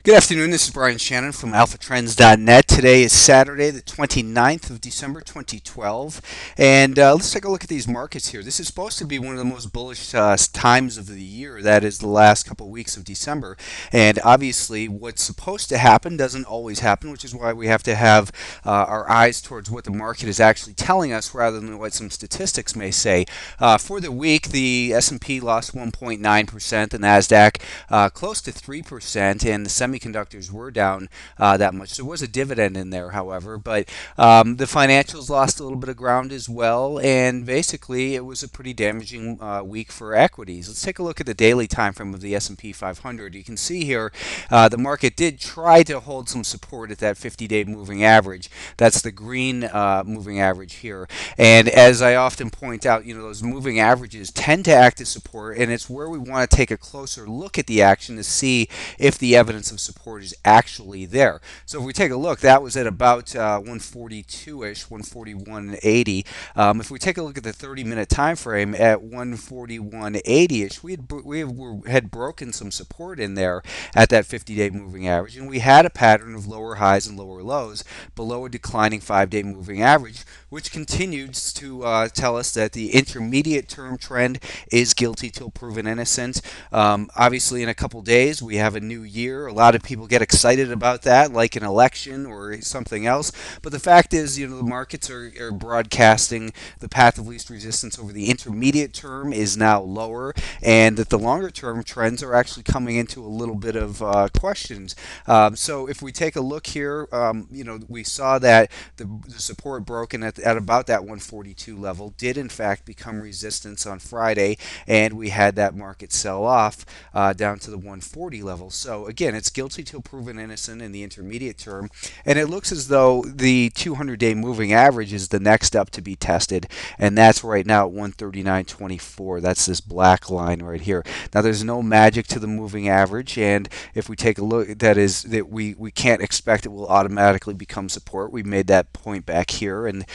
Good afternoon. This is Brian Shannon from alphatrends.net. Today is Saturday, the 29th of December, 2012. And let's take a look at these markets here. This is supposed to be one of the most bullish times of the year. That is the last couple of weeks of December. And obviously, what's supposed to happen doesn't always happen, which is why we have to have our eyes towards what the market is actually telling us rather than what some statistics may say. For the week, the S&P lost 1.9%, the NASDAQ close to 3%, and the semiconductors were down that much. There was a dividend in there, however, but the financials lost a little bit of ground as well, and basically it was a pretty damaging week for equities. Let's take a look at the daily time frame of the S&P 500. You can see here the market did try to hold some support at that 50-day moving average. That's the green moving average here, and as I often point out, those moving averages tend to act as support, and it's where we want to take a closer look at the action to see if the evidence of support is actually there. So if we take a look, that was at about 142-ish, 141.80. If we take a look at the 30-minute time frame at 141.80-ish, we had broken some support in there at that 50-day moving average, and we had a pattern of lower highs and lower lows below a declining 5-day moving average, which continues to tell us that the intermediate term trend is guilty till proven innocent. Obviously, in a couple days, we have a new year. A lot of people get excited about that, like an election or something else. But the fact is, the markets are broadcasting the path of least resistance over the intermediate term is now lower, and that the longer term trends are actually coming into a little bit of questions. So if we take a look here, we saw that the support broken at about that 142 level did in fact become resistance on Friday, and we had that market sell off down to the 140 level. So again, it's guilty till proven innocent in the intermediate term, and it looks as though the 200-day moving average is the next up to be tested, and that's right now at 139.24. That's this black line right here. Now there's no magic to the moving average, and if we take a look, that we can't expect it will automatically become support. We made that point back here, and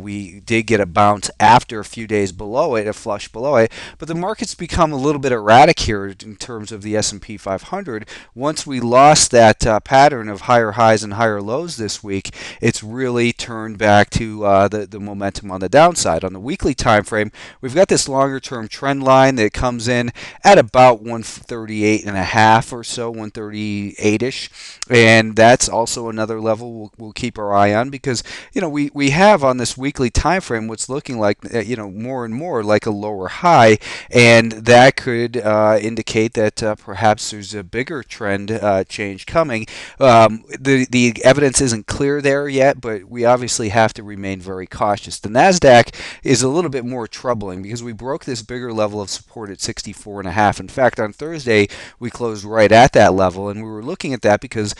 we did get a bounce after a few days below it, a flush below it, but the market's become a little bit erratic here in terms of the S&P 500. Once we lost that pattern of higher highs and higher lows this week, it's really turned back to the momentum on the downside. On the weekly time frame, we've got this longer term trend line that comes in at about 138.5 or so, 138ish, and that's also another level we'll keep our eye on, because we have on this weekly time frame what's looking like more and more like a lower high, and that could indicate that perhaps there's a bigger trend change coming. The evidence isn't clear there yet, but we obviously have to remain very cautious. The NASDAQ is a little bit more troubling because we broke this bigger level of support at 64.5. In fact, on Thursday we closed right at that level, and we were looking at that because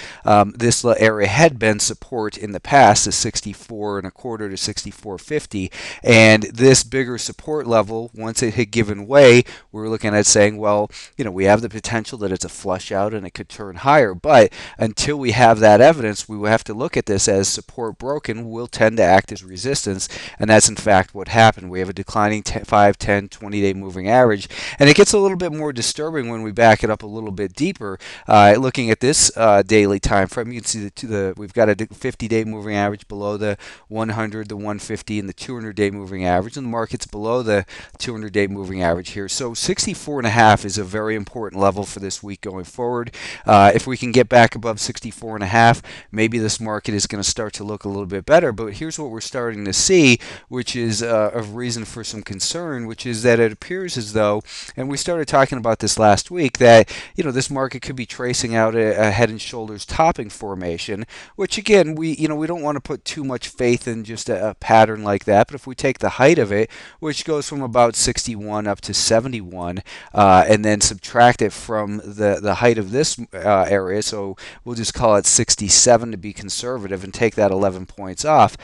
this area had been support in the past, the 64.25 to 64.50, and this bigger support level, once it had given way, we were looking at saying, well, we have the potential that it's a flush out and it could turn higher, but until we have that evidence, we will have to look at this as support broken will tend to act as resistance, and that's in fact what happened. We have a declining 5, 10, 20-day moving average, and it gets a little bit more disturbing when we back it up a little bit deeper. Looking at this daily time frame, you can see we've got a 50-day moving average below the 100, the 150, and the 200-day moving average, and the market's below the 200-day moving average here. So 64.5 is a very important level for this week going forward. If we can get back above 64.5, maybe this market is going to start to look a little bit better. But here's what we're starting to see, which is a reason for some concern, which is that it appears as though, and we started talking about this last week, that this market could be tracing out a head and shoulders topping formation, which again, we don't want to put too much faith in just a pattern like that. But if we take the height of it, which goes from about 61 up to 71, and then subtract it from the height of this area, so we'll just call it 67 to be conservative, and take that 11 points off,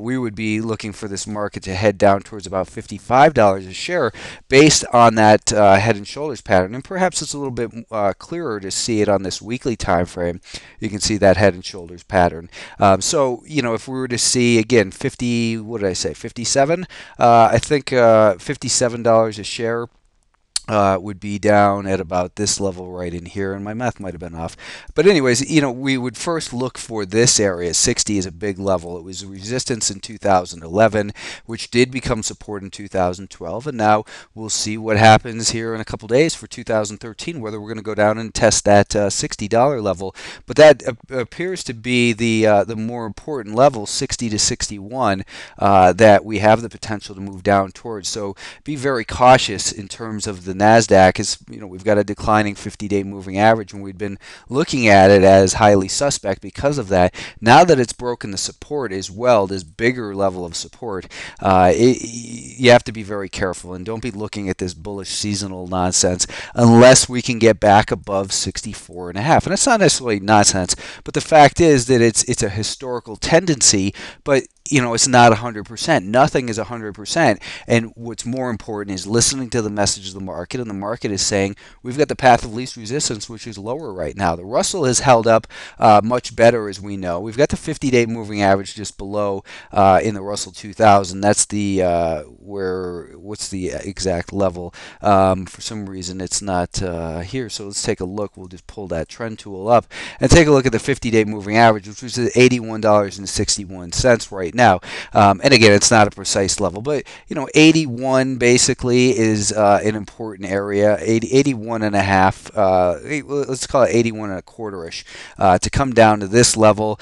we would be looking for this market to head down towards about $55 a share based on that head and shoulders pattern. And perhaps it's a little bit clearer to see it on this weekly time frame. You can see that head and shoulders pattern. So if we were to see again 57, I think $57 a share, would be down at about this level right in here, and my math might have been off. But anyways, we would first look for this area. 60 is a big level. It was a resistance in 2011, which did become support in 2012, and now we'll see what happens here in a couple days for 2013, whether we're going to go down and test that $60 level. But that appears to be the more important level, 60 to 61, that we have the potential to move down towards. So be very cautious in terms of the NASDAQ. Is we've got a declining 50-day moving average, and we've been looking at it as highly suspect because of that. Now that it's broken the support as well, this bigger level of support, you have to be very careful and don't be looking at this bullish seasonal nonsense unless we can get back above 64 and a half. And it's not necessarily nonsense, but the fact is that it's a historical tendency, but it's not 100%. Nothing is 100%. And what's more important is listening to the message of the market. And the market is saying we've got the path of least resistance, which is lower right now. The Russell has held up much better, as we know. We've got the 50-day moving average just below in the Russell 2000. That's the what's the exact level? For some reason, it's not here. So let's take a look. We'll just pull that trend tool up and take a look at the 50-day moving average, which was at $81.61 right now. And again, it's not a precise level, but 81 basically is an important area. 81 and a half, let's call it 81 and a quarter-ish, to come down to this level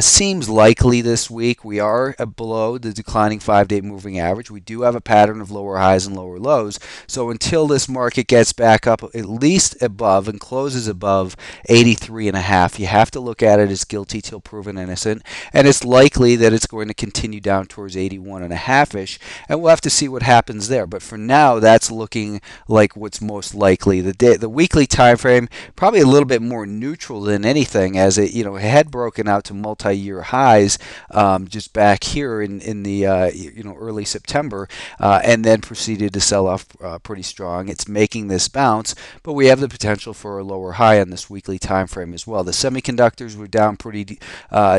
seems likely this week. We are below the declining 5-day moving average. We do have a pattern of lower highs and lower lows. So until this market gets back up at least above and closes above 83 and a half, you have to look at it as guilty till proven innocent, and it's likely that it's going to continue down towards 81 and a half-ish, and we'll have to see what happens there. But for now, that's looking like what's most likely. The weekly time frame probably a little bit more neutral than anything, as it had broken out to multi-year highs just back here in the early September, and then proceeded to sell off pretty strong. It's making this bounce, but we have the potential for a lower high on this weekly time frame as well. The semiconductors were down pretty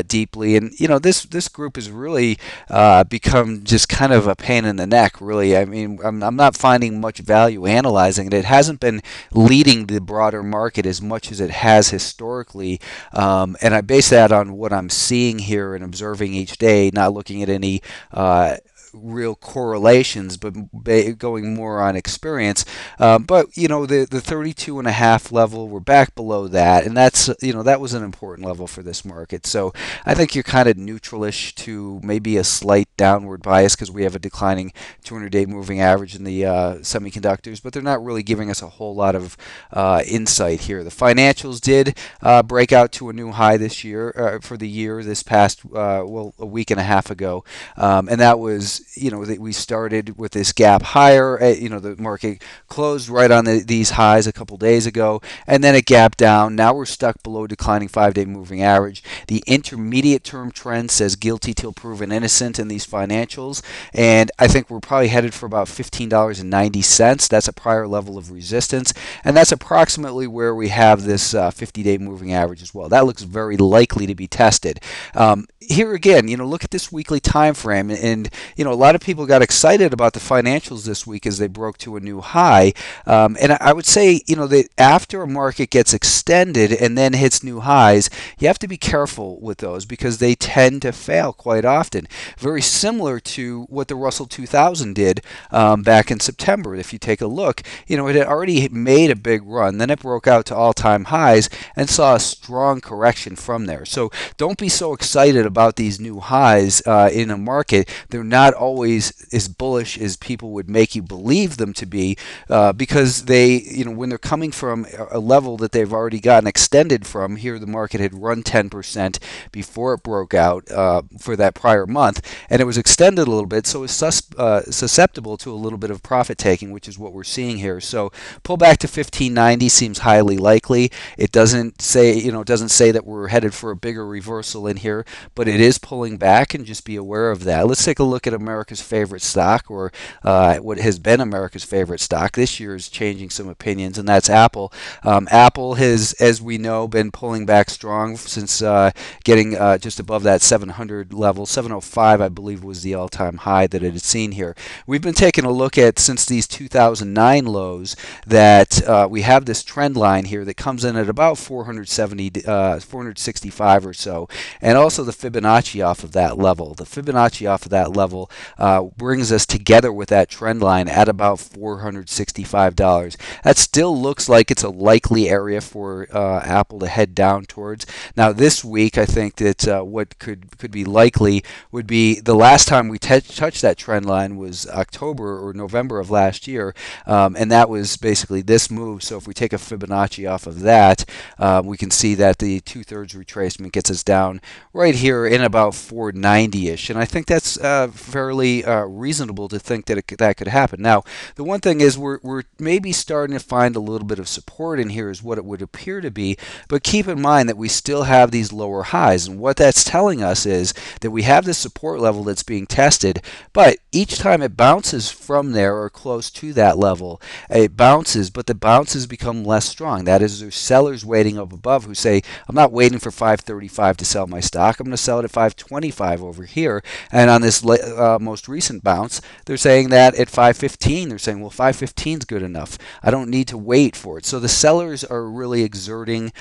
deeply, and this group has really become just kind of a pain in the neck, really. I mean, I'm not finding much value analyzing it. It hasn't been leading the broader market as much as it has historically, and I base that on what I'm seeing here and observing each day, not looking at any real correlations, but going more on experience. But the 32 and a half level, we're back below that, and that's that was an important level for this market. So I think you're kind of neutralish to maybe a slight downward bias because we have a declining 200-day moving average in the semiconductors, but they're not really giving us a whole lot of insight here. The financials did break out to a new high this year for the year this past a week and a half ago, and that was that we started with this gap higher. The market closed right on these highs a couple days ago, and then it gapped down. Now we're stuck below declining 5-day moving average. The intermediate term trend says guilty till proven innocent in these financials, and I think we're probably headed for about $15.90. That's a prior level of resistance, and that's approximately where we have this 50-day moving average as well. That looks very likely to be tested. Here again, look at this weekly time frame, and a lot of people got excited about the financials this week as they broke to a new high. And I would say, that after a market gets extended and then hits new highs, you have to be careful with those because they tend to fail quite often. Very similar to what the Russell 2000 did back in September. If you take a look, it had already made a big run. Then it broke out to all-time highs and saw a strong correction from there. So don't be so excited about these new highs in a market. They're not always as bullish as people would make you believe them to be because they, when they're coming from a level that they've already gotten extended from. Here the market had run 10% before it broke out for that prior month, and it was extended a little bit, so it's susceptible to a little bit of profit taking, which is what we're seeing here. So pull back to 1590 seems highly likely. It doesn't say, that we're headed for a bigger reversal in here, but it is pulling back, and just be aware of that. Let's take a look at American America's favorite stock, or what has been America's favorite stock. This year is changing some opinions, and that's Apple. Apple has, as we know, been pulling back strong since getting just above that 700 level. 705, I believe, was the all-time high that it had seen here. We've been taking a look at, since these 2009 lows, that we have this trend line here that comes in at about 465 or so, and also the Fibonacci off of that level. The Fibonacci off of that level brings us together with that trend line at about $465. That still looks like it's a likely area for Apple to head down towards. Now this week, I think that what could be likely would be, the last time we touched that trend line was October or November of last year, and that was basically this move. So if we take a Fibonacci off of that, we can see that the 2/3 retracement gets us down right here in about 490-ish, and I think that's fairly reasonable to think that that could happen. Now, the one thing is we're maybe starting to find a little bit of support in here, is what it would appear to be, but keep in mind that we still have these lower highs, and what that's telling us is that we have this support level that's being tested, but each time it bounces from there or close to that level, it bounces, but the bounces become less strong. That is, there's sellers waiting up above who say, I'm not waiting for 535 to sell my stock, I'm going to sell it at 525 over here. And on this most recent bounce, they're saying that at 515, they're saying, well, 515 is good enough, I don't need to wait for it. So the sellers are really exerting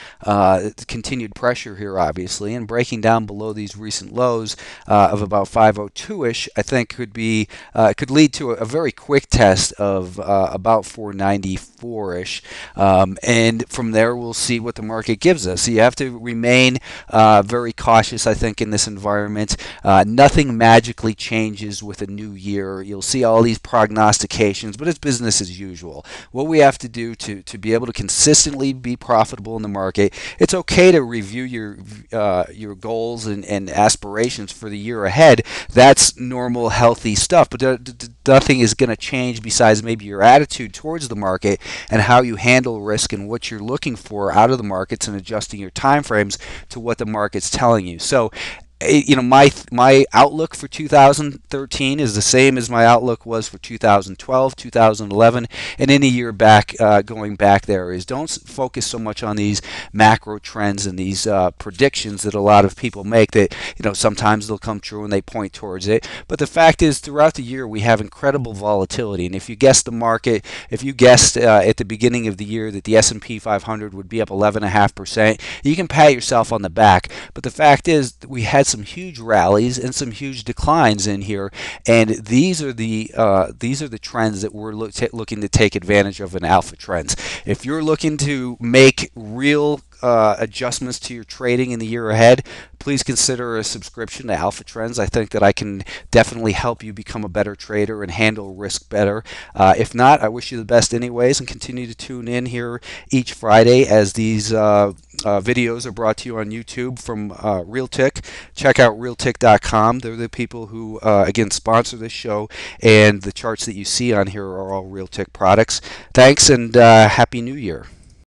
continued pressure here, obviously, and breaking down below these recent lows of about 502-ish, I think could lead to a very quick test of about 494-ish, and from there we'll see what the market gives us. So you have to remain very cautious, I think, in this environment. Nothing magically changes with a new year. You'll see all these prognostications, but it's business as usual. What we have to do to be able to consistently be profitable in the market, it's okay to review your goals and aspirations for the year ahead. That's normal, healthy stuff, but nothing is going to change besides maybe your attitude towards the market and how you handle risk and what you're looking for out of the markets, and adjusting your time frames to what the market's telling you. So my outlook for 2013 is the same as my outlook was for 2012, 2011, and any year back, going back there, is don't focus so much on these macro trends and these predictions that a lot of people make, that sometimes they'll come true and they point towards it. But the fact is, throughout the year we have incredible volatility, and if you guessed the market, if you guessed at the beginning of the year that the S&P 500 would be up 11.5%, you can pat yourself on the back. But the fact is, we had some huge rallies and some huge declines in here, and these are the trends that we're looking to take advantage of in Alpha Trends. If you're looking to make real adjustments to your trading in the year ahead, please consider a subscription to Alpha Trends. I think that I can definitely help you become a better trader and handle risk better. If not, I wish you the best anyways, and continue to tune in here each Friday as these videos are brought to you on YouTube from Realtick. Check out realtick.com. They're the people who, again, sponsor this show, and the charts that you see on here are all Realtick products. Thanks, and Happy New Year.